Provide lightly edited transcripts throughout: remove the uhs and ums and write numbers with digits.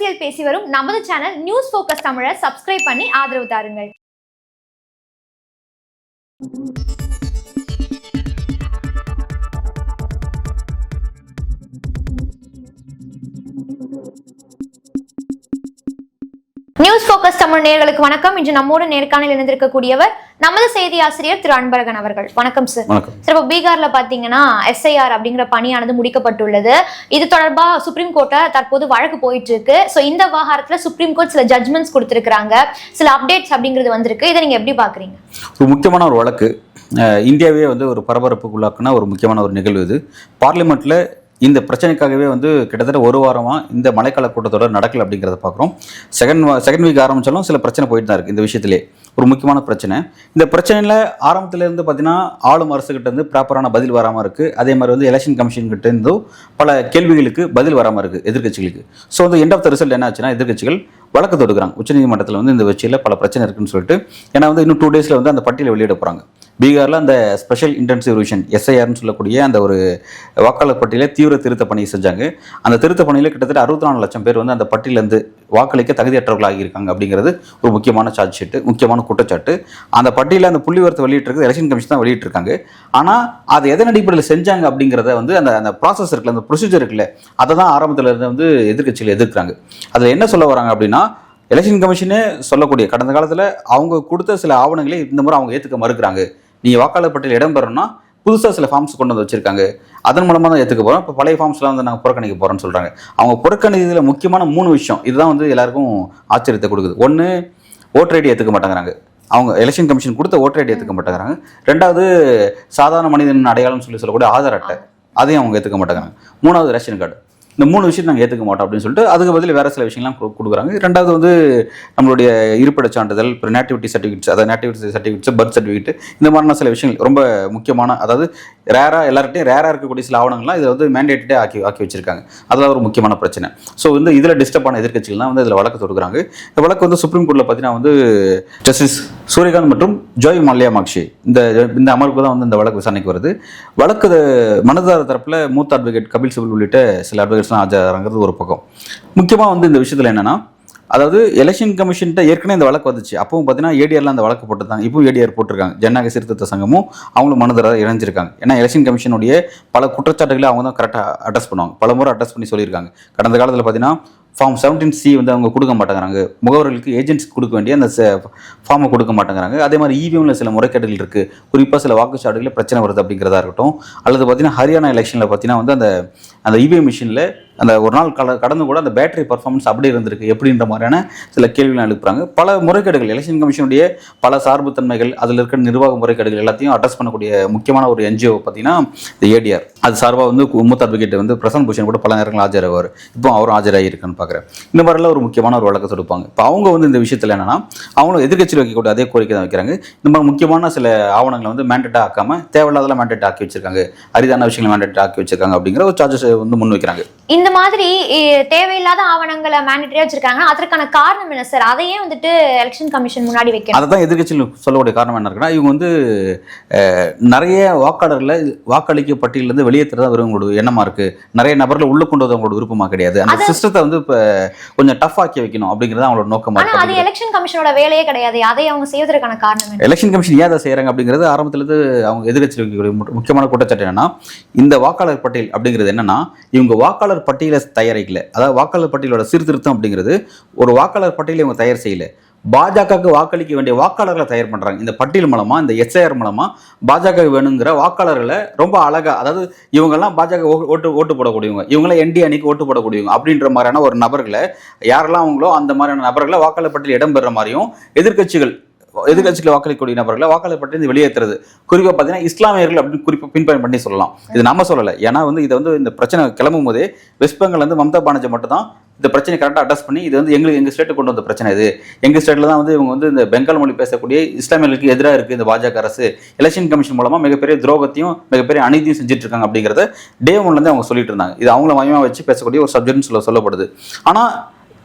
அரசியல் பேசி வரும் நமது சேனல் நியூஸ் ஃபோக்கஸ் தமிழை சப்ஸ்கிரைப் பண்ணி ஆதரவு தாருங்கள். நியூஸ் ஃபோக்கஸ் தமிழ் நேயர்களுக்கு வணக்கம். இன்று நம்மோடு நேர்காணலில் இணைந்திருக்கக்கூடியவர் நமது செய்தி ஆசிரியர் திரு அன்பழகன் அவர்கள். வணக்கம் சார். சார், இப்போ பீகார்ல பாத்தீங்கன்னா எஸ்ஐஆர் அப்படிங்கிற பணியானது முடிக்கப்பட்டுள்ளது. இது தொடர்பா சுப்ரீம் கோர்ட்ல தற்போது வழக்கு போயிட்டு இருக்கு. ஸோ இந்த விவகாரத்துல சுப்ரீம் கோர்ட் சில ஜட்மெண்ட்ஸ் கொடுத்திருக்காங்க, சில அப்டேட்ஸ் அப்படிங்கிறது வந்திருக்கு. இதை நீங்க எப்படி பாக்குறீங்க? ஒரு முக்கியமான ஒரு வழக்கு, இந்தியாவே ஒரு பரபரப்புக்குள்ளாக்குன ஒரு முக்கியமான ஒரு நிகழ்வு இது. பார்லிமெண்ட்ல இந்த பிரச்சனைக்காகவே கிட்டத்தட்ட ஒரு வாரமாக இந்த மழைக்கால கூட்டத்தொடர் நடக்கல அப்படிங்கிறத பார்க்குறோம். செகண்ட் வீக் ஆரம்பித்தாலும் சில பிரச்சனை போயிட்டு தான் இருக்குது. இந்த விஷயத்திலே ஒரு முக்கியமான பிரச்சனை. இந்த பிரச்சனையில் ஆரம்பத்திலேருந்து பார்த்தீங்கன்னா ஆளும் அரசுகிட்டேருந்து ப்ராப்பரான பதில் வராமல் இருக்குது. அதே மாதிரி எலெக்ஷன் கமிஷன்கிட்டேருந்தும் பல கேள்விகளுக்கு பதில் வராமல் இருக்குது எதிர்கட்சிகளுக்கு. So end of the result என்ன ஆச்சுன்னா, எதிர்கட்சிகள் வழக்கு தொடுக்கிறாங்க உச்சநீதிமன்றத்தில் இந்த வச்சியில் பல பிரச்சனை இருக்குன்னு சொல்லிட்டு. ஏன்னா இன்னும் 2 டேஸில் அந்த பட்டியலை வெளியிட போகிறாங்க. பீகாரில் அந்த ஸ்பெஷல் இன்டென்சிவ் ரிவிஷன் எஸ்ஐஆர்னு சொல்லக்கூடிய அந்த ஒரு வாக்காளர் பட்டியலில் தீவிர திருத்த பணியை செஞ்சாங்க. அந்த திருத்த பணியில் கிட்டத்தட்ட 64 லட்சம் பேர் அந்த பட்டியலேருந்து வாக்களிக்க தகுதியற்றவர்களாக ஆகியிருக்காங்க அப்படிங்கிறது ஒரு முக்கியமான சார்ஜ் ஷீட்டு, முக்கியமான குற்றச்சாட்டு. அந்த பட்டியலில் அந்த புள்ளிவரத்தை வெளியிட்டிருக்கு எலெக்ஷன் கமிஷன் தான் வெளியிட்டிருக்காங்க. ஆனால் அது எதன் அடிப்படையில் செஞ்சாங்க அப்படிங்கிறத அந்த ப்ராசஸ் இருக்குல்ல, அந்த ப்ரொசீஜர் இருக்குல்ல, அதை தான் ஆரம்பத்தில் இருந்து எதிர்கட்சியில் எதிர்க்கிறாங்க. அதில் என்ன சொல்ல வராங்க அப்படின்னா, எலெக்ஷன் கமிஷனே சொல்லக்கூடிய கடந்த காலத்தில் அவங்க கொடுத்த சில ஆவணங்களை இந்த முறை அவங்க ஏற்றுக்க மறுக்கிறாங்க. நீங்கள் வாக்காளர் பட்டியல் இடம்பெறணும்னா புதுசாக சில ஃபார்ம்ஸ் கொண்டு வச்சிருக்காங்க, அதன் மூலமாக தான் ஏற்றுக்க போகிறோம். இப்போ பழைய ஃபார்ம்ஸ்லாம் நாங்கள் புறக்கணிக்க போகிறோன்னு சொல்கிறாங்க. அவங்க புறக்கணிதில் முக்கியமான 3 விஷயம் இதுதான் எல்லாருக்கும் ஆச்சரியத்தை கொடுக்குது. ஒன்று, ஓட்டர் ஐடி ஏற்றுக்க மாட்டேங்கிறாங்க. அவங்க எலெக்ஷன் கமிஷன் கொடுத்த ஓட்டர் ஐடி ஏற்றுக்க மாட்டேங்கிறாங்க. 2வது, சாதாரண மனிதன் அடையாளம் சொல்லக்கூடிய ஆதார் அட்டை, அதையும் அவங்க ஏற்றுக்க மாட்டேங்கிறாங்க. 3வது, ரேஷன் கார்டு. இந்த 3 விஷயம் நாங்கள் ஏற்றுக்க மாட்டோம் அப்படின்னு சொல்லிட்டு அதுக்கு பதில் வேறு சில விஷயங்கள்லாம் கொடுக்குறாங்க. 2வது நம்மளுடைய இருப்பிட சான்றிதழ், அப்புறம் நேட்டிவிட்டி சர்டிஃபிகேட்ஸ், அதாவது நேட்டிவிட்டி சர்டிஃபிகேட்ஸ், பர்த் சர்டிஃபிகேட், இந்த மாதிரியான சில விஷயங்கள் ரொம்ப முக்கியமான, அதாவது ரேராக எல்லார்ட்டையும் ரேராக இருக்கக்கூடிய சில ஆவணங்கள்லாம் இதில் மேண்டேட்டே ஆக்கி வச்சிருக்காங்க. அதெல்லாம் ஒரு முக்கியமான பிரச்சனை. ஸோ இதில் டிஸ்டர்ப் ஆன எதிர்கட்சிகள்லாம் இதில் வழக்கு தொடுக்கிறாங்க. இந்த வழக்கு சுப்ரீம் கோர்ட்டில் பார்த்தீங்கன்னா ஜஸ்டிஸ் சூரியகாந்த் மற்றும் ஜோய் மல்லையா மாக்ஷி இந்த அமர்வுக்கு தான் இந்த வழக்கு விசாரணைக்கு வருது. வழக்கு மனுதாரர் தரப்பில் மூத்த அட்வொகேட் கபில் சிபல் உள்ளிட்ட சில அட்வொகேட்ஸ்லாம் ஆஜராகிறது ஒரு பக்கம். முக்கியமாக இந்த விஷயத்தில் என்னென்னா, அதாவது எலெக்ஷன் கமிஷன்ட்ட ஏற்கனவே இந்த வழக்கு வந்துச்சு. அப்பவும் பார்த்தீங்கன்னா ஏடிஆர்ல அந்த வழக்கு போட்டுருந்தாங்க. இப்போ ஏடிஆர் போட்டிருக்காங்க. ஜனநாயக சீர்திருத்த சங்கமும் அவங்களும் மனுதாரராக இணைஞ்சிருக்காங்க. ஏன்னா எலெக்ஷன் கமிஷனுடைய பல குற்றச்சாட்டுகளை அவங்க தான் கரெக்டாக அட்ரஸ் பண்ணுவாங்க. பல முறை அட்ரஸ் பண்ணி சொல்லியிருக்காங்க. கடந்த காலத்தில் பார்த்தீங்கன்னா ஃபார்ம் 17C அவங்க கொடுக்க மாட்டேங்கிறாங்க. முகவர்களுக்கு ஏஜென்ட்ஸ் கொடுக்க வேண்டிய அந்த ஃபார்மை கொடுக்க மாட்டேங்கிறாங்க. அதே மாதிரி இவிஎம்ல சில முறைகேடுகள் இருக்குது. குறிப்பாக சில வாக்குச்சாவடிகளில் பிரச்சனை வருது அப்படிங்கிறதா இருக்கட்டும். அல்லது பார்த்தீங்கன்னா ஹரியானா எலெக்ஷனில் பார்த்தீங்கன்னா அந்த இவிஎம் மிஷினில் அந்த ஒரு நாள் கடந்து கூட அந்த பேட்டரி பர்ஃபார்மன்ஸ் அப்படியே இருந்திருக்கு எப்படின்ற மாதிரியான சில கேள்விகள் எழுப்புறாங்க. பல முறைகேடுகள், எலெக்ஷன் கமிஷனுடைய பல சார்புத்தன்மைகள், அதில் இருக்கிற நிர்வாக முறைகேடுகள் எல்லாத்தையும் அட்ரஸ் பண்ணக்கூடிய முக்கியமான ஒரு என்ஜிஓ பார்த்தீங்கன்னா இந்த ஏடிஆர். அது சார்பாக மூத்த அட்வொகேட் பிரசாந்த் பூஷன் கூட பல நேரங்கள் ஆஜராவார். இப்போ அவரும் ஆஜராகிருக்குன்னு பார்க்குறேன். இந்த மாதிரிலாம் ஒரு முக்கியமான ஒரு வழக்கை தொடுப்பாங்க. இப்போ அவங்க இந்த விஷயத்தில் என்னன்னா, அவங்களும் எதிர்கட்சியில் வைக்கக்கூடிய அதே கோரிக்கை தான் வைக்கிறாங்க. இந்த மாதிரி முக்கியமான சில ஆவணங்களை மேண்டேட்டாக ஆக்காம தேவையில்லாதெல்லாம் மேண்டேட் ஆக்கி வச்சிருக்காங்க, அரிதான விஷயங்களை மேண்டேட் ஆக்கி வச்சிருக்காங்க அப்படிங்கிற ஒரு சார்ஜஸ் முன் வைக்கிறாங்க. இந்த மாதிரி தேவையில்லாத ஆவணங்களை மேண்டேட்டரியா வச்சிருக்காங்க. அதற்கான காரணம் என்ன சார்? அதையே எலெக்ஷன் கமிஷன் முன்னாடி வைக்கணும். அதான் எதிர்கட்சியில் சொல்லக்கூடிய காரணம் என்ன இருக்குன்னா, இவங்க நிறைய வாக்காளர்களை வாக்களிக்க பட்டியலிருந்து வெளியேற்றுறதா அவங்களோட எண்ணமா இருக்கு. நிறைய நபர்களை உள்ள கொண்டு வந்து அவங்களோட விருப்பமா கிடையாது. அந்த சிஸ்டத்தை இப்ப கொஞ்சம் டஃப் ஆக்கி வைக்கணும் அப்படிங்கிறது அவங்களோட நோக்கமா இருக்கு. அது எலெக்ஷன் கமிஷனோட வேலையே கிடையாது. அதை அவங்க செய்வதற்கான காரணம் எலெக்ஷன் கமிஷன் ஏன் அதை செய்யறாங்க அப்படிங்கிறது ஆரம்பத்திலிருந்து அவங்க எதிர்கட்சியில் வைக்கக்கூடிய முக்கியமான குற்றச்சாட்டு என்னன்னா, இந்த வாக்காளர் பட்டியல் அப்படிங்கிறது என்னன்னா, இவங்க வாக்காளர் பட்டியலை தயாரிக்கல. அதாவது வாக்காளர் பட்டியலோட சீர்திருத்தம் அப்படிங்கிறது ஒரு வாக்காளர் பட்டியலை இவங்க தயார் செய்யல. பாஜகவுக்கு வாக்களிக்க வேண்டிய வாக்காளர்களை தயார் பண்றாங்க. இந்த பட்டியல் மூலமா, இந்த எஸ்ஐஆர் மூலமா பாஜக வேணுங்கிற வாக்காளர்களை ரொம்ப அழகா, அதாவது இவங்கெல்லாம் பாஜக ஓட்டு போடக்கூடியவங்க, இவங்களாம் என்டி அணிக்கு ஓட்டு போடக்கூடியவங்க அப்படின்ற மாதிரியான ஒரு நபர்களை, யாரெல்லாம் அவங்களோ அந்த மாதிரியான நபர்களை வாக்காளர் பட்டியல் இடம்பெற மாதிரியும் எதிர்கட்சிகள் வாக்களிக்கக்கூடிய நபர்களை வாக்காளர் பட்டியல் வெளியேற்றுறது. குறிப்பாக பார்த்தீங்கன்னா இஸ்லாமியர்கள் அப்படின்னு குறிப்பாக பின்பயன் பண்ணி சொல்லலாம். இது நம்ம சொல்லலை. ஏன்னா இதை இந்த பிரச்சனை கிளம்பும் போதே வெஸ்ட் பெங்கால் மம்தா பானர்ஜி மட்டும் தான் இந்த பிரச்சனை கரெக்டாக அட்ரஸ் பண்ணி இது எங்கள் ஸ்டேட்டுக்கு கொண்டு வந்த பிரச்சனை. இது எங்கள் ஸ்டேட்டில் தான் இவங்க இந்த பெங்கால் மொழி பேசக்கூடிய இஸ்லாமியர்களுக்கு எதிராக இருக்குது இந்த பாஜக அரசு. எலெக்ஷன் கமிஷன் மூலமாக மிகப்பெரிய துரோகத்தையும் மிகப்பெரிய அநீதியும் செஞ்சுட்டு இருக்காங்க அப்படிங்கிறத டே ஒன்லேருந்து அவங்க சொல்லிட்டு இருந்தாங்க. இது அவங்கள மையமாக வச்சு பேசக்கூடிய ஒரு சப்ஜெக்ட்னு சொல்லப்படுது. ஆனால்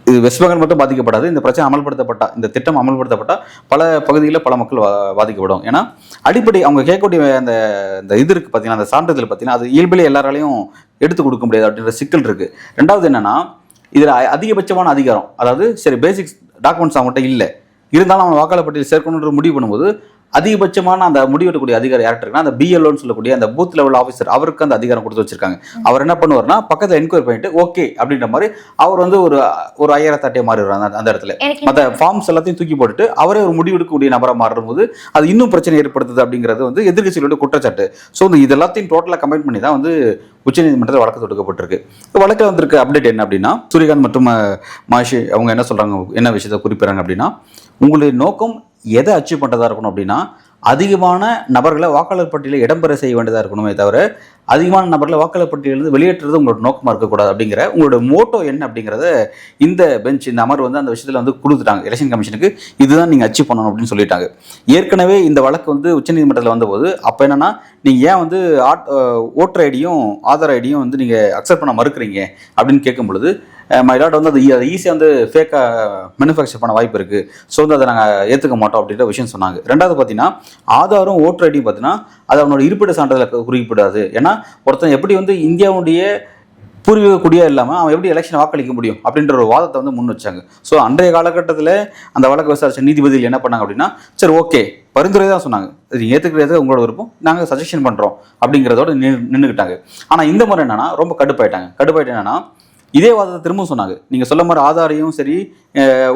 இது வெஸ்ட் பெங்கால் மட்டும் பாதிக்கப்படாது. இந்த பிரச்சனை அமல்படுத்தப்பட்டா, இந்த திட்டம் அமல்படுத்தப்பட்டா பல பகுதிகளில் பல மக்கள் பாதிக்கப்படும். ஏன்னா அடிப்படை அவங்க கேட்கக்கூடிய அந்த இது இருக்குது பார்த்தீங்கன்னா, அந்த சான்றிதழ் பார்த்தீங்கன்னா அது இயல்பிலே எல்லாராலையும் எடுத்து கொடுக்க முடியாது அப்படின்ற சிக்கல் இருக்குது. 2வது என்னன்னா, இதில் அதிகபட்சமான அதிகாரம், அதாவது சரி பேசிக்ஸ் டாக்குமெண்ட்ஸ் அவங்ககிட்ட இல்லை, இருந்தாலும் அவனை வாக்காளர் பட்டியல் சேர்க்கணுன்ற முடிவு பண்ணும்போது அதிகபட்சமான அந்த முடிவெடுக்கக்கூடிய அதிகாரம் யார்கிட்ட இருக்குன்னா அந்த பிஎல்ஓன்னு சொல்லக்கூடிய அந்த பூத் லெவல் ஆஃபீஸர், அவருக்கு அந்த அதிகாரம் கொடுத்து வச்சிருக்காங்க. அவர் என்ன பண்ணுவார்னா பக்கத்தில் என்கொயரி பண்ணிட்டு ஓகே அப்படின்ற மாதிரி அவர் வந்து ஒரு ஐயரத்தாட்டியை மாறிடுறாங்க அந்த இடத்துல. மற்ற ஃபார்ம்ஸ் எல்லாத்தையும் தூக்கி போட்டுட்டு அவரே ஒரு முடிவெடுக்கக்கூடிய நபராக மாறும்போது அது இன்னும் பிரச்சனை ஏற்படுத்துது அப்படிங்கிறது வந்து எதிர்க்கட்சிகளோட குற்றச்சாட்டு. ஸோ இது எல்லாத்தையும் டோட்டலாக கம்பைன் பண்ணி தான் வந்து உச்சநீதிமன்றத்தில் வழக்கு தொடுக்கப்பட்டிருக்கு. வழக்கில் வந்திருக்க அப்டேட் என்ன அப்படின்னா, சூரியகாந்த் மற்றும் மாஷி அவங்க என்ன சொல்றாங்க, என்ன விஷயத்தை குறிப்பிடுறாங்க அப்படின்னா, உங்களுடைய நோக்கம் எதை அச்சீவ் பண்ணுறதா இருக்கணும் அப்படின்னா அதிகமான நபர்களை வாக்காளர் பட்டியலில் இடம்பெற செய்ய வேண்டியதாக இருக்கணுமே தவிர அதிகமான நபர்களை வாக்காளர் பட்டியலிருந்து வெளியேற்றுறது உங்களோட நோக்கமாக இருக்கக்கூடாது. அப்படிங்கிற உங்களோட மோட்டோ என்ன அப்படிங்கிறத இந்த பெஞ்ச், இந்த அமர்வு வந்து அந்த விஷயத்தில் வந்து கொடுத்துட்டாங்க எலெக்ஷன் கமிஷனுக்கு. இதுதான் நீங்கள் அச்சீவ் பண்ணணும் அப்படின்னு சொல்லிட்டாங்க. ஏற்கனவே இந்த வழக்கு வந்து உச்சநீதிமன்றத்தில் வந்தபோது அப்போ என்னன்னா, நீங்கள் ஏன் வந்து ஓட்டர் ஐடியும் ஆதார் ஐடியும் வந்து நீங்கள் அக்செப்ட் பண்ண மறுக்கிறீங்க அப்படின்னு கேட்கும் பொழுது மயிலாட் வந்து அது ஈஸியாக வந்து ஃபேக்காக மேனுஃபேக்சர் பண்ண வாய்ப்பு இருக்குது, ஸோ வந்து அதை நாங்கள் ஏற்றுக்க மாட்டோம் அப்படின்ற விஷயம் சொன்னாங்க. ரெண்டாவது பார்த்தீங்கன்னா, ஆதாரும் ஓட்டர் ஐடியும் பார்த்தீங்கன்னா அது அவனோட இருப்பிட சான்றிதழை குறிப்பிடாது. ஏன்னா ஒருத்தன் எப்படி வந்து இந்தியாவுடைய பூர்வீக குடியா இல்லாமல் அவன் எப்படி எலெக்ஷன் வாக்களிக்க முடியும் அப்படின்ற ஒரு வாதத்தை வந்து முன் வச்சாங்க. ஸோ அன்றைய காலகட்டத்தில் அந்த வழக்கு விசாரிச்ச நீதிபதிகள் என்ன பண்ணாங்க அப்படின்னா, சரி ஓகே பரிந்துரை தான் சொன்னாங்க, இது ஏற்றுக்கிறது உங்களோட விருப்பம், நாங்கள் சஜஷன் பண்ணுறோம் அப்படிங்கிறதோட நின்றுக்கிட்டாங்க. ஆனால் இந்த முறை என்னன்னா ரொம்ப கடுப்பாயிட்டு என்னன்னா இதே வாதத்தை திரும்பவும் சொன்னாங்க. நீங்கள் சொல்ல மாதிரி ஆதாரையும் சரி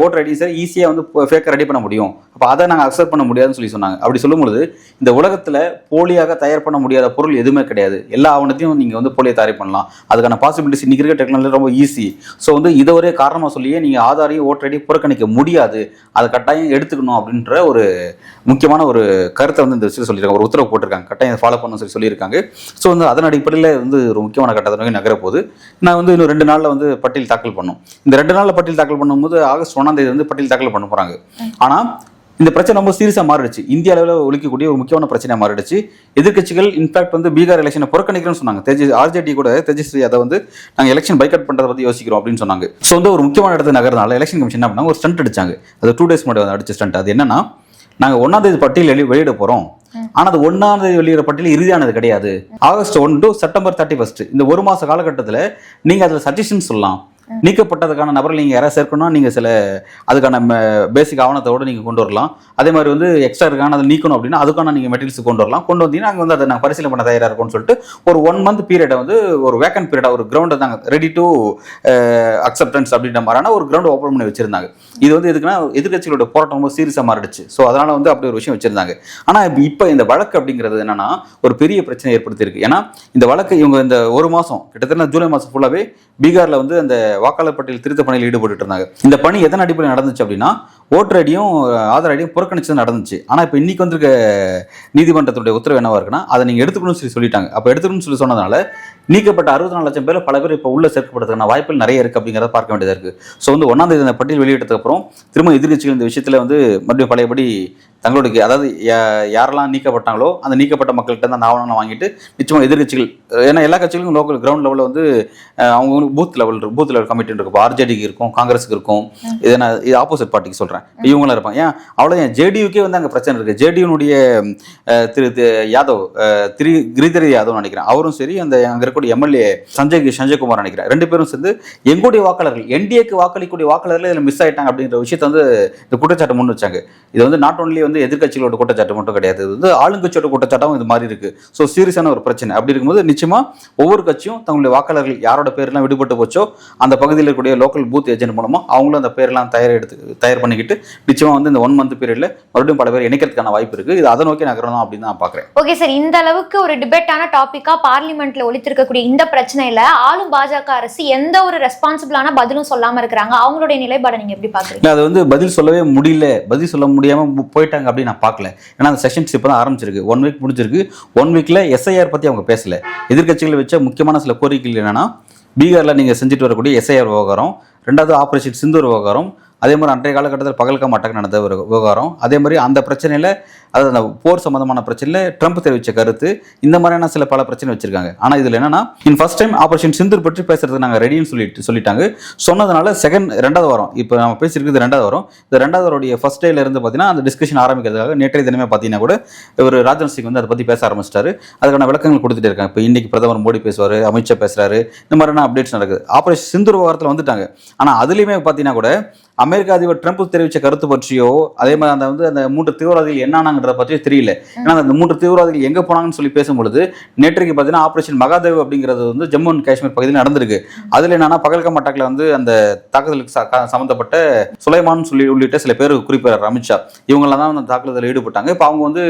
ஓட்டர் ஐடியும் சரி ஈஸியாக வந்து ஃபேக்காக ரெடி பண்ண முடியும், அப்போ அதை நாங்கள் அக்செப்ட் பண்ண முடியாதுன்னு சொல்லி சொன்னாங்க. அப்படி சொல்லும்பொழுது இந்த உலகத்தில் போலியாக தயார் பண்ண முடியாத பொருள் எதுவுமே கிடையாது. எல்லா ஆவணத்தையும் நீங்கள் வந்து போலியாக தயார் பண்ணலாம், அதுக்கான பாசிபிலிட்டிஸ் இன்றைக்கி இருக்க டெக்னாலஜி ரொம்ப ஈஸி. ஸோ வந்து இதை ஒரே காரணமாக சொல்லியே நீங்கள் ஆதாரையும் ஓட்டர் ஐடியும் புறக்கணிக்க முடியாது, அதை கட்டாயம் எடுத்துக்கணும் அப்படின்ற ஒரு முக்கியமான ஒரு கருத்தை வந்து இந்த விஷயம் சொல்லியிருக்காங்க. ஒரு உத்தரவு போட்டிருக்காங்க, கட்டாயம் ஃபாலோ பண்ணணும்னு சொல்லியிருக்காங்க. ஸோ வந்து அதன் அடிப்படையில் வந்து ஒரு முக்கியமான கட்டத்தை நோக்கி நகரப்போகுது. நான் வந்து இன்னும் 2 நாளில் வந்து பட்டியல் தாக்கல் பண்ணும். இந்த 2 நாளில் பட்டியல் தாக்கல் பண்ணும்போது ஆகஸ்ட் 1ஆம் தேதி வந்து பட்டியல் தாக்கல் பண்ண போகிறாங்க. ஆனால் இந்த பிரச்சனை ரொம்ப சீரியஸாக மாறிடுச்சு, இந்திய அளவில் ஒழிக்கக்கூடிய ஒரு முக்கியமான பிரச்சனையாக மாறிடுச்சு. எதிர்க்கட்சிகள் இன்ஃபேக்ட் வந்து பீகார் எலெக்ஷனை புறக்கணிக்கிறேன்னு சொன்னாங்க. ஆர்ஜேடி கூட தேஜஸ்வி அதை வந்து நாங்கள் எலெக்ஷன் பைக்கட் பண்ணுறதை பற்றி யோசிக்கிறோம் அப்படின்னு சொன்னாங்க. ஸோ வந்து ஒரு முக்கியமான இடத்துல நகர்றதுனால எலெக்ஷன் கமிஷன் என்ன பண்ணாங்க, ஒரு ஸ்டண்ட் அடிச்சாங்க. அது 2 days முன்னாடி அடிச்ச ஸ்டண்ட். அது என்னன்னா, நாங்கள் 1ஆம் தேதி பட்டியல் வெளியிட போகிறோம், ஆனால் அது 1ஆம் தேதி வெளியிட பட்டியல் இறுதியானது கிடையாது. ஆகஸ்ட் 1 to செப்டம்பர் 31 இந்த ஒரு மாத காலகட்டத்தில் நீங்கள் அதில் சஜஷன் சொல்லலாம். நீக்கப்பட்டதுக்கான நபர்கள் நீங்கள் யாராவது சேர்க்கணும்னா நீங்கள் சில அதுக்கான பேசிக் ஆவணத்தோடு நீங்கள் கொண்டு வரலாம். அதே மாதிரி வந்து எக்ஸ்ட்ரா இருக்கான அதை நீக்கணும் அப்படின்னா அதுக்கான நீங்கள் மெட்டீரியல்ஸ் கொண்டு வரலாம். கொண்டு வந்தீங்கன்னா நாங்கள் வந்து அதை நாங்கள் பரிசீலனை பண்ண தயாராக இருக்கும்னு சொல்லிட்டு ஒரு 1 month பீரியடை வந்து ஒரு வேக்கன்ட் பீரியடாக ஒரு கிரவுண்டை நாங்கள் ரெடி டு அக்செப்டன்ஸ் அப்படின்ற மாதிரியான ஒரு கிரவுண்ட் ஓப்பன் பண்ணி வச்சிருந்தாங்க. இது வந்து எதுக்குன்னா எதிர்க்கட்சிகளோட போராட்டம் ரொம்ப சீரியஸாக மாறிடுச்சு. ஸோ அதனால் வந்து அப்படி ஒரு விஷயம் வச்சிருந்தாங்க. ஆனால் இப்போ இந்த வழக்கு அப்படிங்கிறது என்னன்னா ஒரு பெரிய பிரச்சனை ஏற்படுத்தியிருக்கு. ஏன்னா இந்த வழக்கு இவங்க இந்த ஒரு மாதம் கிட்டத்தட்ட ஜூலை மாதம் ஃபுல்லாகவே பீகாரில் வந்து அந்த வாக்காளர் பட்டியல் திருத்த பணியில் ஈடுபட்டு இருந்தாங்க. இந்த பணி எதன் அடிப்படையில் நடந்துச்சு அப்படின்னா, ஓட்டர் ஐடியும் ஆதார் ஐடியும் புறக்கணிச்சு நடந்துச்சு. ஆனால் இப்போ இன்னைக்கு வந்திருக்க நீதிமன்றத்துடைய உத்தரவு என்னவா இருக்குன்னா, அதை நீங்கள் எடுத்துக்கணும்னு சொல்லிட்டாங்க. அப்போ எடுத்துக்கணும்னு சொல்லி சொன்னதுனால நீக்கப்பட்ட 64 லட்சம் பேர் பல பேர் இப்போ உள்ள சேர்க்கப்படுறதுக்கான வாய்ப்புகள் நிறைய இருக்குது அப்படிங்கிறத பார்க்க வேண்டியதாக இருக்குது. ஸோ வந்து 1ஆம் தேதி அந்த பட்டியல் வெளியிட்டதுக்கு அப்புறம் திரும்ப எதிர்க்கட்சிகள் இந்த விஷயத்தில் வந்து மறுபடியும் பழையபடி தங்களுடைய அதாவது யாரெல்லாம் நீக்கப்பட்டாங்களோ அந்த நீக்கப்பட்ட மக்கள்கிட்ட அந்த ஆவணங்களை வாங்கிட்டு நிச்சயமாக எதிர்க்கட்சிகள், ஏன்னா எல்லா கட்சிகளுக்கும் லோக்கல் கிரவுண்ட் லெவலில் வந்து அவங்களுக்கு பூத் லெவல் கமிட்டி இருக்கும். இப்போ ஆர்ஜேடிக்கு இருக்கும், காங்கிரஸுக்கு இருக்கும், இது நான் இது ஆப்போசிட் பார்ட்டிக்கு சொல்கிறேன், இவங்களாம் இருப்பாங்க. ஏன் அவ்வளோ ஏன் ஜேடியூக்கே வந்து அங்கே பிரச்சனை இருக்குது. ஜேடியூனுடைய திரு யாதவ் கிரிதர் யாதவ் நினைக்கிறேன், அவரும் சரி அந்த அங்கே இருக்கக்கூடிய எம்எல்ஏ சஞ்சய்குமார் நினைக்கிறேன், 2 பேரும் சேர்ந்து எங்களுடைய வாக்காளர்கள் என்டிஏக்கு வாக்களிக்கக்கூடிய வாக்காளர்கள் இதில் மிஸ் ஆகிட்டாங்க அப்படின்ற விஷயத்தை வந்து இந்த குற்றச்சாட்டு முன் வச்சாங்க. இது வந்து நாட் ஒன்லி வந்து எதிர்க்கட்சிகளோட குற்றச்சாட்டு மட்டும் கிடையாது, இது வந்து ஆளுங்கட்சியோட குற்றச்சாட்டும் இது மாதிரி இருக்கு. ஸோ சீரியஸான ஒரு பிரச்சனை. அப்படி இருக்கும்போது நிச்சயமா ஒவ்வொரு கட்சியும் தங்களுடைய வாக்காளர்கள் யாரோட பேர்லாம் விடுபட்டு போச்சோ அந்த பகுதியில் இருக்கக்கூடிய லோக்கல் பூத் ஏஜென்ட் மூலமா அவங்களும் அந்த பேர்லாம் தயார் பண்ணிக்கிட்டு நிச்சயமா வந்து இந்த 1 month பீரியட்ல மறுபடியும் பல பேர் இணைக்கிறதுக்கான வாய்ப்பு இருக்கு. இது அதை நோக்கி நகரணும் அப்படின்னு நான் பாக்குறேன். ஓகே சார், இந்த அளவுக்கு ஒரு டிபேட்டான டாபிக்கா பார்லிமெண்ட்ல ஒலித்திருக்கக்கூடிய இந்த பிரச்சனையில ஆளும் பாஜக அரசு எந்த ஒரு ரெஸ்பான்சிபிளான பதிலும் சொல்லாம இருக்கிறாங்க, அவங்களுடைய நிலைப்பாடை நீங்க எப்படி பாக்குறீங்க? அது வந்து பதில் சொல்லவே முடியல, பதில் சொல்ல முடியாம போயிட்டாங்க அப்படின்னு நான் பார்க்கல. ஏன்னா அந்த செஷன்ஸ் இப்போ தான் ஆரம்பிச்சிருக்கு, 1 week முடிஞ்சிருக்கு. 1 weekல எஸ்ஐஆர் பற்றி அவங்க பேசல. எதிர்க்கட்சிகள் வச்ச முக்கியமான சில கோரிக்கைகள் என்னன்னா, பீகாரில் நீங்கள் செஞ்சுட்டு வரக்கூடிய எஸ்ஐஆர் விவகாரம், 2வது ஆபரேஷன் சிந்தூர் விவகாரம், அதே மாதிரி அன்றைய காலகட்டத்தில் பகல்காம் அட்டாக் நடந்த ஒரு விவகாரம், அதே மாதிரி அந்த பிரச்சனையில் அதாவது அந்த போர் சம்பந்தமான பிரச்சனையில் ட்ரம்ப் தெரிவித்த கருத்து, இந்த மாதிரியான சில பல பிரச்சனை வச்சிருக்காங்க. ஆனால் இதில் என்னன்னா ஃபர்ஸ்ட் டைம் ஆபரேஷன் சிந்தூர் பற்றி பேசுறதுக்கு நாங்கள் ரெடின்னு சொல்லிட்டாங்க. சொன்னதுனால ரெண்டாவது வாரம், இப்போ நம்ம பேசியிருக்கிறது ரெண்டாவது வாரம், இந்த ரெண்டாவது வாரோடைய ஃபர்ஸ்ட் டேல இருந்து பார்த்தீங்கன்னா அந்த டிஸ்கஷன் ஆரம்பிக்கிறதுக்காக நேற்றைய தினமே பார்த்தீங்கன்னா கூட ஒரு ராஜ்நாத் சிங் வந்து அதை பற்றி பேச ஆரம்பிச்சிட்டாரு. அதுக்கான விளக்கங்கள் கொடுத்துட்டே இருக்காங்க. இப்போ இன்னைக்கு பிரதமர் மோடி பேசுவார், அமித்ஷா பேசுறாரு, இந்த மாதிரியான அப்டேட்ஸ் நடக்குது. ஆபரேஷன் சிந்தூர் விவகாரத்தில் வந்துட்டாங்க. ஆனால் அதுலேயுமே பார்த்தீங்கன்னா கூட அமெரிக்க அதிபர் ட்ரம்ப் தெரிவித்த கருத்து பற்றியோ, அதே மாதிரி அந்த 3 தீவிரவாதிகள் என்னானாங்கிறத பற்றியோ தெரியல. ஏன்னா அந்த 3 தீவிரவாதிகள் எங்கே போனாங்கன்னு சொல்லி பேசும்பொழுது நேற்றைக்கு பார்த்தீங்கன்னா ஆபரேஷன் மகாதேவ் அப்படிங்கிறது வந்து ஜம்மு அண்ட் காஷ்மீர் பகுதியில் நடந்திருக்கு. அதில் என்னன்னா பகல்காம் அட்டாக்ல வந்து அந்த தாக்குதலுக்கு சம்பந்தப்பட்ட சுலைமான் சொல்லி உள்ளிட்ட சில பேர் குறிப்பிடார் அமித்ஷா. இவங்கெல்லாம் தான் அந்த தாக்குதலில் ஈடுபட்டாங்க. இப்போ அவங்க வந்து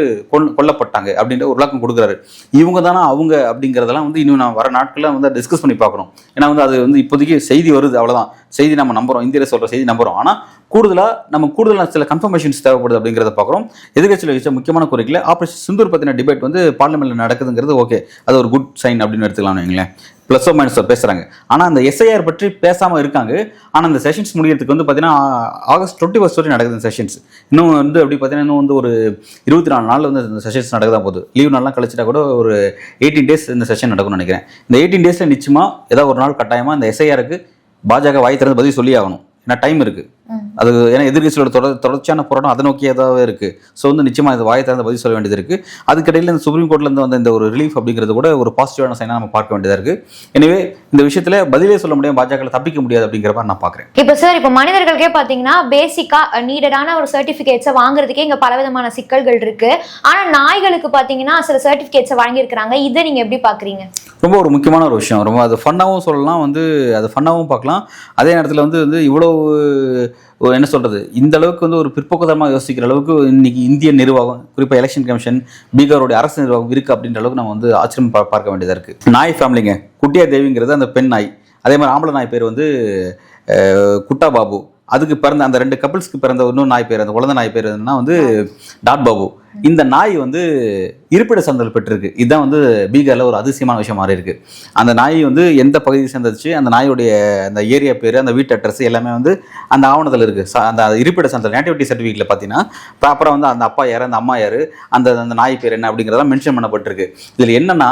கொல்லப்பட்டாங்க அப்படின்ற ஒரு விளக்கம் கொடுக்குறாரு. இவங்க தானே அவங்க அப்படிங்கிறதெல்லாம் வந்து இன்னும் நான் வர நாட்களில் வந்து டிஸ்கஸ் பண்ணி பார்க்கணும். ஏன்னா வந்து அது வந்து இப்போதைக்கு செய்தி வருது, அவ்வளோதான். செய்தி நம்ம நம்புறோம், இந்தியாவில் சொல்ற செய்தி நம்புறோம். ஆனால் கூடுதலாக சில கன்ஃபர்மேஷன்ஸ் தேவைப்படுது அப்படிங்கிறத பார்க்குறோம். எதிர்கட்சியில் வச்ச முக்கியமான கோரிக்கையில் ஆபரேஷன் சிந்தூர் பற்றின டிபேட் வந்து பார்லிமெண்ட்டில் நடக்குதுங்கிறது ஓகே, அது ஒரு குட் சைன் அப்படின்னு எடுத்துக்கலாம்னு வைங்களேன். ப்ளஸ் ஓ மைனஸோ பேசுகிறாங்க. ஆனால் அந்த எஸ்ஐஆர் பற்றி பேசாமல் இருக்காங்க. ஆனால் அந்த செஷன்ஸ் முடியறதுக்கு வந்து பார்த்தீங்கன்னா ஆகஸ்ட் 21 வரை நடக்குது இந்த செஷன்ஸ். இன்னும் வந்து அப்படி பார்த்தீங்கன்னா இன்னும் வந்து ஒரு 24 நாளில் வந்து இந்த செஷன்ஸ் நடக்குதான் போகுது. லீவ் நாள்லாம் கழிச்சிட்டா கூட ஒரு 18 days இந்த செஷன் நடக்கும்னு நினைக்கிறேன். இந்த 18 daysல நிச்சயமாக ஏதாவது ஒரு நாள் கட்டாயமாக இந்த எஸ்ஐஆருக்கு பாஜக வாய் திறந்து பதில் சொல்லி ஆகணும். ஏன்னா டைம் இருக்கு. அது ஏன்னா எதிர்கட்சியோட தொடர்ச்சியான போராட்டம் அதை நோக்கியதாகவே இருக்கு. ஸோ வந்து நிச்சயமா இது வாயை திறந்து பதில் சொல்ல வேண்டியது இருக்கு. அதுக்கிடையில் இந்த சுப்ரீம் கோர்ட்ல இருந்து வந்த இந்த ஒரு ரிலீஃப் அப்படிங்கிறது கூட ஒரு பாசிட்டிவான சைனா நம்ம பார்க்க வேண்டியதா இருக்கு. எனவே இந்த விஷயத்துல பதிலே சொல்ல முடியாது, பாஜக தப்பிக்க முடியாது அப்படிங்கிற மாதிரி நான் பாக்குறேன். இப்போ சார், இப்போ மனிதர்களுக்கே பாத்தீங்கன்னா பேசிக்கா நீடடான ஒரு சர்டிபிகேட்ஸை வாங்குறதுக்கே இங்க பலவிதமான சிக்கல்கள் இருக்கு. ஆனா நாய்களுக்கு பாத்தீங்கன்னா சில சர்டிபிகேட்ஸை வாங்கியிருக்கிறாங்க. இதை நீங்க எப்படி பாக்குறீங்க? ரொம்ப ஒரு முக்கியமான ஒரு விஷயம். ரொம்ப அது ஃபன்னாகவும் சொல்லலாம், வந்து அது ஃபன்னாகவும் பார்க்கலாம். அதே நேரத்தில் வந்து இவ்வளவு என்ன சொல்றது, இந்த அளவுக்கு வந்து ஒரு பிற்போக்குத்தனமாக யோசிக்கிற அளவுக்கு இன்னைக்கு இந்திய நிர்வாகம், குறிப்பாக எலெக்ஷன் கமிஷன், பீகாரோடைய அரசு நிர்வாகம் இருக்கு அப்படின்ற அளவுக்கு நம்ம வந்து ஆச்சரியம் பார்க்க வேண்டியதாக இருக்கு. நாய் ஃபேமிலிங்க, குட்டியா தேவிங்கிறது அந்த பெண் நாய். அதே மாதிரி ஆம்பளை நாய் பேர் வந்து குட்டா பாபு. அதுக்கு பிறந்த அந்த 2 கப்பிள்ஸ்க்கு பிறந்த இன்னொரு நாய் பேர், அந்த குழந்தை நாய் பேர் என்னன்னா வந்து டாட் பாபு. இந்த நாய் வந்து இருப்பிட சான்றிதழ் பெற்றிருக்கு. இதுதான் வந்து பீகாரில் ஒரு அதிசயமான விஷயம் மாறி இருக்கு. அந்த நாய் வந்து எந்த பகுதியை சேர்ந்துச்சு, அந்த நாயுடைய அந்த ஏரியா பேர், அந்த வீட்டு அட்ரஸ் எல்லாமே வந்து அந்த ஆவணத்தில் இருக்கு. அந்த இருப்பிட சான்றிதழ் நேட்டிவிட்டி சர்டிஃபிகேட்ல பார்த்தீங்கன்னா ப்ராப்பராக வந்து அந்த அப்பா யார், அந்த அம்மா யார், அந்த நாய் பேர் என்ன அப்படிங்கிறதெல்லாம் மென்ஷன் பண்ணப்பட்டிருக்கு. இதில் என்னன்னா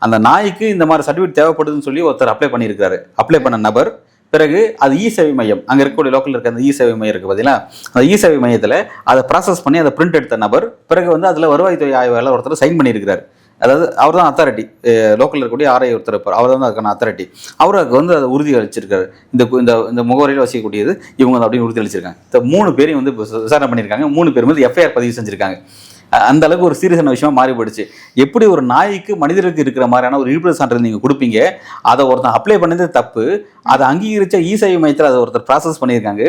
அந்த நாய்க்கு இந்த மாதிரி சர்டிஃபிகேட் தேவைப்படுதுன்னு சொல்லி ஒருத்தர் அப்ளை பண்ணியிருக்காரு. அப்ளை பண்ண நபர் பிறகு அது இ சேவை மையம், அங்கே இருக்கக்கூடிய லோக்கல் இருக்க அந்த இ சேவை மையம் இருக்குது பார்த்தீங்களா, அந்த இ சேவை மையத்தில் அதை ப்ராசஸ் பண்ணி அதை பிரிண்ட் எடுத்த நபர் பிறகு வந்து அதில் வருவாய்த்துறை ஆய்வாளர் ஒருத்தர் சைன் பண்ணியிருக்கிறார். அதாவது அவர் தான் அத்தாரிட்டி, லோக்கலில் இருக்கக்கூடிய ஆர்ஐ ஒருத்தர் இருப்பார், அவர் தான் அதுக்கான அத்தாரிட்டி. அவருக்கு வந்து அதை உறுதி அளிச்சிருக்காரு. இந்த முகவரியில் வசிக்கக்கூடியது இவங்க அப்படின்னு உறுதி அளிச்சிருக்காங்க. இந்த 3 பேரையும் வந்து விசாரணை பண்ணியிருக்காங்க. 3 பேரும் வந்து எஃப்ஐஆர் பதிவு செஞ்சிருக்காங்க. அந்த அளவுக்கு ஒரு சீரியஸான விஷயமா மாறி போயிடுச்சு. எப்படி ஒரு நாய்க்கு மனிதருக்கு இருக்கிற மாதிரியான ஒரு இருப்பிட சான்றிதழ் நீங்கள் கொடுப்பீங்க, அதை ஒருத்தன் அப்ளை பண்ணது தப்பு, அதை அங்கீகரிச்ச இ சேவை மையத்தில் அதை ஒருத்தர் ப்ராசஸ் பண்ணியிருக்காங்க.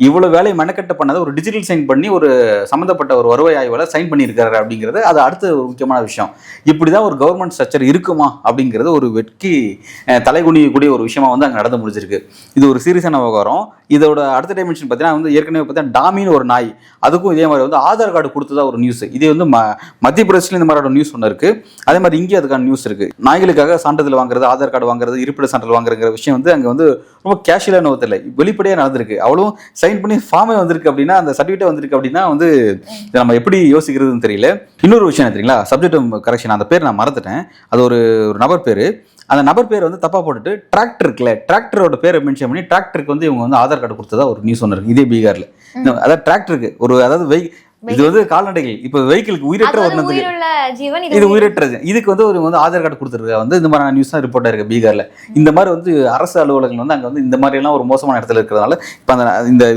இவ்வளோ வேலையை மெனக்கட்ட பண்ணதை ஒரு டிஜிட்டல் சைன் பண்ணி ஒரு சம்மந்தப்பட்ட ஒரு வருவாய் ஆய்வாளர் சைன் பண்ணியிருக்காரு அப்படிங்கிறது அது அடுத்த ஒரு முக்கியமான விஷயம். இப்படி தான் ஒரு கவர்மெண்ட் ஸ்ட்ரக்சர் இருக்குமா அப்படிங்கிறது ஒரு வெட்கி தலைகுனியக்கூடிய ஒரு விஷயமா வந்து அங்கே நடந்து முடிஞ்சிருக்கு. இது ஒரு சீரியஸான விவகாரம். இதோட அடுத்த டைமென்ஷன் பார்த்தீங்கன்னா வந்து ஏற்கனவே பார்த்தீங்கன்னா டாமின்னு ஒரு நாய், அதுக்கும் இதே மாதிரி வந்து ஆதார் கார்டு கொடுத்ததா ஒரு நியூஸ். இது வந்து மத்திய பிரதேசில் இந்த மாதிரியான நியூஸ் ஒன்று இருக்கு. அதே மாதிரி இங்கே அதுக்கான நியூஸ் இருக்கு. நாய்களுக்காக சான்றிதழ் வாங்குறது, ஆதார் கார்டு வாங்குறது, இருப்பிட சான்றிதழ் வாங்குற விஷயம் வந்து அங்கே வந்து ரொம்ப கேஷுவலான ஒருத்தர் இல்லை, வெளிப்படையாக நடந்திருக்கு. அவ்வளவும் சைன் பண்ணி ஃபார்மே வந்திருக்கு அப்படின்னா, அந்த சர்டிஃபிகேட் வந்திருக்கு அப்படின்னா வந்து நம்ம எப்படி யோசிக்கிறதுன்னு தெரியல. இன்னொரு விஷயம் தெரியுங்களா, சப்ஜெக்ட் கரெக்ஷன், அந்த பேர் நான் மறந்துட்டேன். அது ஒரு நபர் பேர். அந்த நபர் பேர் வந்து தப்பா போட்டுட்டு டிராக்டர் இருக்குல்ல, டிராக்டரோட பேரை மென்ஷன் பண்ணி டிராக்டருக்கு வந்து இவங்க வந்து ஆதார் கார்டு கொடுத்ததா ஒரு நியூஸ் ஒன்று இருக்கு. இதே பீகார்ல அதாவது டிராக்டருக்கு ஒரு அதாவது இது வந்து கால்நடைகள், இப்போ வெஹிக்கிளுக்கு உயிரற்ற வர்ணத்துக்கு இது உயிரற்றது, இதுக்கு வந்து ஒரு ஆதார் கார்டு கொடுத்துருக்க வந்து இந்த மாதிரி நியூஸ் தான் ரிப்போர்ட் ஆயிருக்கு பீகார்ல. இந்த மாதிரி வந்து அரசு அலுவலகங்கள் வந்து அங்கே வந்து இந்த மாதிரி எல்லாம் ஒரு மோசமான இடத்துல இருக்கிறதுனால இப்போ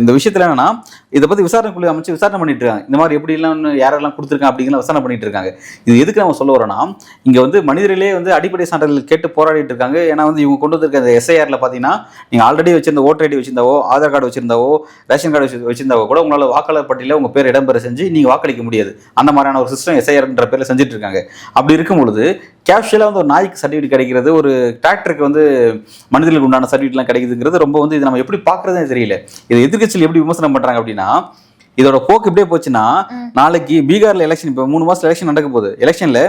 இந்த விஷயத்துல என்னன்னா இதை பத்தி விசாரணை குழு அமைச்சு விசாரணை பண்ணிட்டு இருக்காங்க. இந்த மாதிரி எப்படி எல்லாம் யாரெல்லாம் கொடுத்துருக்காங்க அப்படிங்கிற விசாரணை பண்ணிட்டு இருக்காங்க. இது எதுக்கு நம்ம சொல்ல வரோம்னா, இங்க வந்து மனிதர்களே வந்து அடிப்படை சான்றிதழ் கேட்டு போராடிட்டு இருக்காங்க. ஏன்னா வந்து இவங்க கொண்டு வந்திருக்க இந்த எஸ்ஐஆர்ல பாத்தீங்கன்னா நீங்க ஆல்ரெடி வச்சிருந்த ஓட்டர் ஐடி வச்சிருந்தாவோ, ஆதார் கார்டு வச்சிருந்தாவோ, ரேஷன் கார்டு வச்சிருந்தாவோ கூட உங்களால வாக்காளர் பட்டியல உங்க பேர் இடம்பெற செஞ்சு நீங்க வாக்களிக்க முடியாது. அந்த மாதிரியான ஒரு சிஸ்டம் எஸ்ஐஆர்ன்ற பேர்ல செஞ்சுட்டு இருக்காங்க. அப்படி இருக்கும் பொழுது கேஷுவலா வந்து ஒரு நாய்க்கு சர்டிஃபிகேட் கிடைக்கிறது, ஒரு டிராக்டருக்கு வந்து மனிதர்களுக்கு உண்டான சர்டிஃபிகேட்லாம் கிடைக்குதுங்கிறது ரொம்ப வந்து இது நம்ம எப்படி பாக்குறதே தெரியல. இது எதிர்க்கட்சியில் எப்படி விமர்சனம் பண்றாங்க அப்படின்னா, இதோட போக்கு இப்படியே போச்சுன்னா நாளைக்கு பீகார்ல எலெக்ஷன், இப்போ 3 மாசம் எலெக்ஷன் நடக்க போகுது. எலெக்ஷன்ல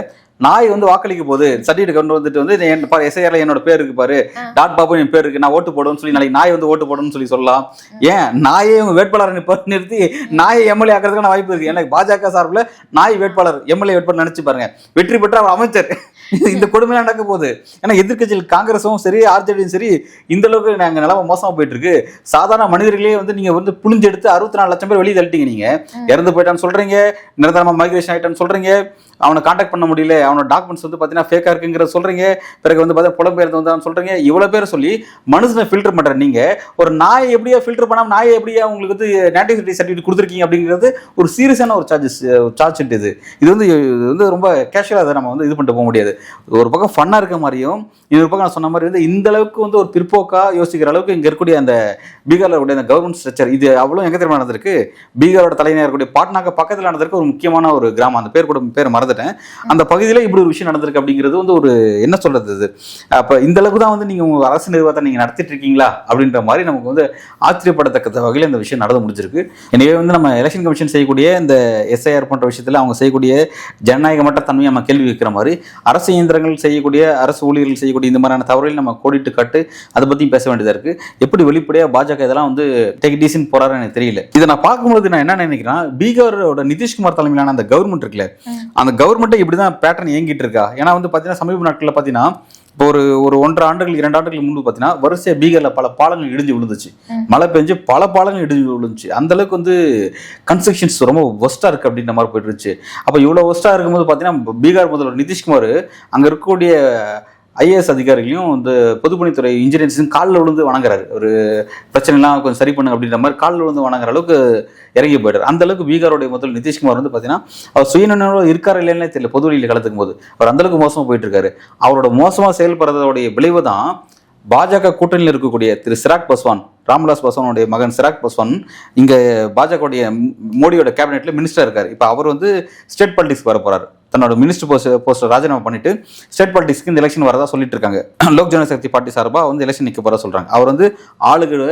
நாய் வந்து வாக்களிக்க போகுது சர்டிஃபிகேட் கொண்டு வந்துட்டு வந்து எஸ்ஐஆர்ல என்னோட பேர் இருக்கு பாரு, டாட் பாபு என் பேர் இருக்கு, நான் ஓட்டு போடுவேன்னு சொல்லி நாளைக்கு நாய் வந்து ஓட்டு போடணும்னு சொல்லி சொல்லலாம். ஏன் நாயே வேட்பாளர் நிறுத்தி நாயை எம்எல்ஏ ஆக்கிறதுக்கான வாய்ப்பு இருக்கு. எனக்கு பாஜக சார்பில் நாய் வேட்பாளர் எம்எல்ஏ வேட்பாளர் நினைச்சு பாருங்க, வெற்றி பெற்ற அவர் அமைச்சர். இந்த கொடுமையா நடக்க போகுது. ஏன்னா எதிர்கட்சியில் காங்கிரஸும் சரி ஆர்ஜேடியும் சரி இந்த அளவுக்கு நாங்க நிலம மோசமா போயிட்டு இருக்கு. சாதாரண மனிதர்களே வந்து நீங்க வந்து புளிஞ்செடுத்து 64 லட்சம் பேர் வெளியே தள்ளிட்டீங்க. நீங்க இறந்து போயிட்டான்னு சொல்றீங்க, நிரந்தரமா மைக்ரேஷன் ஆயிட்டான்னு சொல்றீங்க, அவனை கான்டாக்ட் பண்ண முடியல, அவனோட டாக்குமெண்ட்ஸ் வந்து பாத்தீங்கன்னா ஃபேக்கா இருக்குங்கிற சொல்றீங்க, பிறகு வந்து பார்த்தா புலம்பெயர்ந்து வந்தான்னு சொல்றீங்க. இவ்வளவு பேர் சொல்லி மனுஷனை ஃபில்டர் பண்ற நீங்க ஒரு நாயை எப்படியா ஃபில்டர் பண்ணாம நாயை எப்படியா உங்களுக்கு வந்து நேட்டிவிட்டி சர்டிஃபிகேட் கொடுத்துருக்கீங்க அப்படிங்கிறது ஒரு சீரியஸான ஒரு சார்ஜ் ஷீட். இது வந்து ரொம்ப கேஷுவலா அதை நம்ம வந்து இது பண்ணிட்டு போக முடியாது. ஒரு பக்கம் ஃபன்னா இருக்க மாதிரியும் இன்னொரு பக்கம் நான் சொன்ன மாதிரி வந்து இந்த அளவுக்கு வந்து ஒரு பிற்போக்கா யோசிக்கிற அளவுக்கு இங்க இருக்கக்கூடிய அந்த பீகார்ல இருக்கக்கூடிய அந்த கவர்மெண்ட் ஸ்ட்ரக்சர் இது அவ்வளவு எங்க தெரியுமா நடந்திருக்கு? பீகாரோட தலைநகர் இருக்கக்கூடிய பாட்னாக்கு பக்கத்தில் நடந்திருக்கு ஒரு முக்கியமான ஒரு கிராமம், அந்த பேர் மறந்துட்டேன். அந்த பகுதியில இப்படி ஒரு விஷயம் நடந்திருக்கு அப்படிங்கிறது வந்து ஒரு என்ன சொல்றது இது. அப்ப இந்த அளவுக்கு தான் வந்து நீங்க உங்க அரசு நிர்வாகத்தை நீங்க நடத்திட்டு இருக்கீங்களா அப்படின்ற மாதிரி நமக்கு வந்து ஆச்சரியப்படத்தக்க வகையில் இந்த விஷயம் நடந்து முடிஞ்சிருக்கு. எனவே வந்து நம்ம எலெக்ஷன் கமிஷன் செய்யக்கூடிய இந்த எஸ்ஐஆர் போன்ற விஷயத்துல அவங்க செய்யக்கூடிய ஜனநாயகமற்ற தன்மையை நம்ம கேள்வி வைக்கிற மாதிரி அரசு இயந்திரங்கள் செய்யக்கூடிய அரசு ஊழியர்கள் செய்யக்கூடிய இந்த மாதிரியான தவறுகள் நம்ம கோடிட்டு காட்டு அதை பத்தி பேச வேண்டியதா இருக்கு. எப்படி வெளிப்படையா பாஜக இதெல்லாம் வந்து டேக் டீசன் போறாருன்னு எனக்கு தெரியல. இதை நான் பார்க்கும்போது நான் என்ன நினைக்கிறேன், பீகாரோட நிதிஷ்குமார் தலைமையிலான அந்த கவர்மெண்ட் இருக்குல்ல, அந்த கவர்மெண்ட் இப்படிதான் பேட்டர்ன் இயங்கிட்டு இருக்கா. ஏன்னா வந்து பாத்தீங்கன்னா சமீப நாட்களில் பாத்தீங்கன்னா இப்போ ஒரு 1.5 ஆண்டுகள் 2 ஆண்டுகளுக்கு முன்பு பார்த்தீங்கன்னா வரிசையா பீகார்ல பல பாலங்கள் இடிஞ்சு விழுந்துச்சு, மழை பெஞ்சு பல பாலங்கள் இடிஞ்சு விழுந்துச்சு. அந்த அளவுக்கு வந்து கன்ஸ்ட்ரக்ஷன்ஸ் ரொம்ப ஒஸ்டா இருக்கு அப்படின்ற மாதிரி போயிட்டு இருந்துச்சு. அப்போ இவ்வளவு ஒஸ்டா இருக்கும்போது பார்த்தீங்கன்னா பீகார் முதல்வர் நிதிஷ்குமார் அங்க இருக்கக்கூடிய ஐஏஎஸ் அதிகாரிகளையும் இந்த பொதுப்பணித்துறை இன்ஜினியர்ஸும் காலில் விழுந்து வணங்குறாரு. ஒரு பிரச்சனைலாம் கொஞ்சம் சரி பண்ணுங்க அப்படின்ற மாதிரி காலில் விழுந்து வணங்குற அளவுக்கு இறங்கி போயிட்டார். அந்த அளவுக்கு பீகாரோடைய முதல் நிதிஷ்குமார் வந்து பார்த்தீங்கன்னா அவர் சுயநினைவோடு இருக்காரு இல்லைன்னே தெரியல. பொது வழியில் கலந்துக்கும் போது அவர் அந்த அளவுக்கு மோசமாக போயிட்டு இருக்காரு. அவரோட மோசமாக செயல்படுறதோடைய விளைவு தான் பாஜக கூட்டணியில் இருக்கக்கூடிய திரு சிராக் பாஸ்வான், ராம்விலாஸ் பாஸ்வானுடைய மகன் சிராக் பாஸ்வான் இங்க பாஜகவுடைய மோடியோட கேபினெட்ல மினிஸ்டர் இருக்காரு. இப்போ அவர் வந்து ஸ்டேட் பாலிடிக்ஸ் வர போறாரு. தன்னோட மினிஸ்டர் போஸ்ட் ராஜினாமா பண்ணிட்டு ஸ்டேட் பாலிடிக்ஸ்க்கு இந்த எலெக்ஷன் வரதா சொல்லிட்டு இருக்காங்க. லோக் ஜனசக்தி பார்ட்டி சார்பா வந்து எலெக்ஷன் நிற்க போறதா சொல்றாங்க. அவர் வந்து ஆளுகிற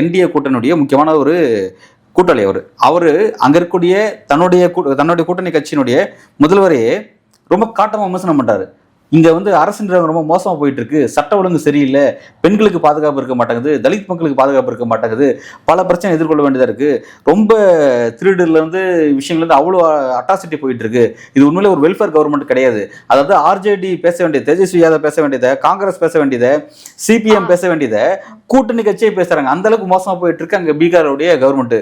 என்டிஏ கூட்டணியுடைய முக்கியமான ஒரு கூட்டாளி. அவரு அங்க இருக்கக்கூடிய தன்னுடைய கூட்டணி கட்சியினுடைய முதல்வரையே ரொம்ப காட்டமா விமர்சனம் பண்றாரு. இங்க வந்து அரசு நிர்வாகம் ரொம்ப மோசமா போயிட்டு இருக்கு, சட்ட ஒழுங்கு சரியில்லை, பெண்களுக்கு பாதுகாப்பு இருக்க மாட்டேங்குது, தலித் மக்களுக்கு பாதுகாப்பு இருக்க மாட்டேங்குது, பல பிரச்சனை எதிர்கொள்ள வேண்டியதா இருக்கு, ரொம்ப திருடுல இருந்து விஷயங்கள் வந்து அவ்வளோ அட்ராசிட்டி போயிட்டு இருக்கு. இது உண்மையிலே ஒரு வெல்ஃபேர் கவர்மெண்ட் கிடையாது. அதாவது ஆர்ஜேடி பேச வேண்டியது, தேஜஸ்வி யாதவ் பேச வேண்டியதை, காங்கிரஸ் பேச வேண்டியதை, சிபிஎம் பேச வேண்டியதை கூட்டணி கட்சியே பேசுறாங்க. அந்த அளவுக்கு மோசமா போயிட்டு இருக்கு அங்க பீகாரோடைய கவர்மெண்ட்,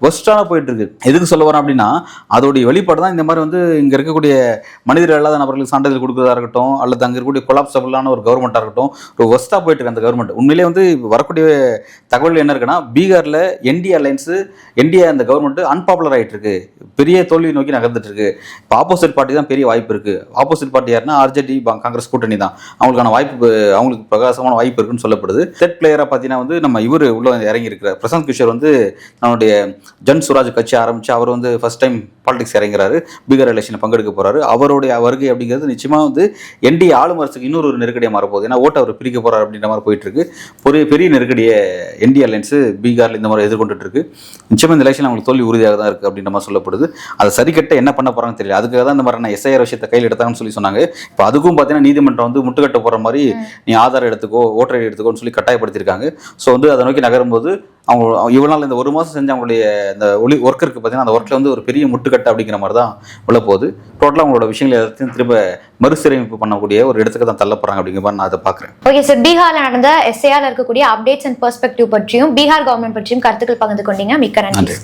ஒஸ்டான போயிட்டு இருக்கு. எதுக்கு சொல்ல வரோம் அப்படின்னா அதோடைய வெளிப்பாடு தான் இந்த மாதிரி வந்து இங்க இருக்கக்கூடிய மனிதர்கள் அல்லாத நபர்களுக்கு சான்றிதழ் கொடுக்கறதா இருக்கட்டும், அல்லது அங்க இருக்கக்கூடிய கொலாப்சபிளான ஒரு கவர்மெண்டா இருக்கட்டும், ஒரு ஒஸ்டா போயிட்டு இருக்கு அந்த கவர்மெண்ட். உண்மையிலே வந்து வரக்கூடிய தகவல் என்ன இருக்குன்னா பீகார்ல என்டிஏ அலைன்ஸ், என்டிஏ அந்த கவர்மெண்ட் அன்பாப்புலர் ஆயிட்டு இருக்கு, பெரிய தோல்வி நோக்கி நகர்ந்துட்டு இருக்கு. இப்போ ஆப்போசிட் பார்ட்டி தான் பெரிய வாய்ப்பு இருக்கு. ஆப்போசிட் பார்ட்டி யாருன்னா ஆர்ஜேடி காங்கிரஸ் கூட்டணி தான். அவங்களுக்கான வாய்ப்பு, அவங்களுக்கு பிரகாசமான வாய்ப்பு இருக்குன்னு சொல்லப்படுது. தேர்ட் பிளேயரா பார்த்தீங்கன்னா வந்து நம்ம இவர் உள்ள இறங்கி இருக்கிற பிரசாந்த் கிஷோர் வந்து நம்மளுடைய ஜன் சுராஜ் கட்சி ஆரம்பிச்சு அவர் வந்து ஃபர்ஸ்ட் டைம் பாலிடிக்ஸ் இறங்குறாரு, பீகார் எலெக்ஷனில் பங்கெடுக்க போறாரு. அவருடைய வருகை அப்படிங்கிறது நிச்சயமா வந்து என்டிஏ ஆளும் அரசுக்கு இன்னொரு ஒரு நெருக்கடியாக மாறப்போகுது. ஏன்னா ஓட்டு அவர் பிரிக்க போறாரு அப்படின்ற மாதிரி போயிட்டு இருக்கு. பெரிய நெருக்கடியை என்டிஏ அலைன்ஸ் பீகார்ல இந்த மாதிரி எதிர்கொண்டுட்டு இருக்கு. நிச்சயமா இந்த எலெக்ஷன் அவங்களுக்கு தோல்வி உறுதியாக தான் இருக்கு அப்படின்ற மாதிரி சொல்லப்படுது. அதை சரி கட்ட என்ன பண்ண போறாங்கன்னு தெரியல. அதுக்காக தான் இந்த மாதிரி எஸ்ஐஆர் விஷயத்தை கையில் எடுத்தாங்கன்னு சொல்லி சொன்னாங்க. இப்போ அதுக்கும் பார்த்தீங்கன்னா நீதிமன்றம் வந்து முட்டுக்கட்ட போற மாதிரி நீ ஆதார் எடுத்துக்கோ, ஓட்டர் ஐடி எடுத்துக்கோன்னு சொல்லி கட்டாயப்படுத்திருக்காங்க. ஸோ வந்து அதை நோக்கி நகரும்போது அவங்க இவ்வளவு நாள் இந்த 1 மாதம் செஞ்ச அவங்களுடைய இந்த ஒர்க் இருக்கு பார்த்தீங்கன்னா அந்த ஒர்க்கில் வந்து ஒரு பெரிய முட்டுக்கட்டை அப்படிங்கிற மாதிரி தான் உள்ள போகுது. டோட்டலாக அவங்களோட விஷயங்கள் எல்லாத்தையும் திரும்ப மறுசீரமைப்பு பண்ணக்கூடிய ஒரு இடத்துக்கு தான் தள்ள போறாங்க அப்படிங்கிற மாதிரி நான் அதை பார்க்குறேன். ஓகே சார், பீகார்ல நடந்த எஸ்ஐஆர் இருக்கக்கூடிய அப்டேட்ஸ் அண்ட் பெர்ஸ்பெக்டிவ் பற்றியும் பீகார் கவர்மெண்ட் பற்றியும் கருத்துக்கள் பகிர்ந்து கொண்டீங்க. மிக்க நன்றி.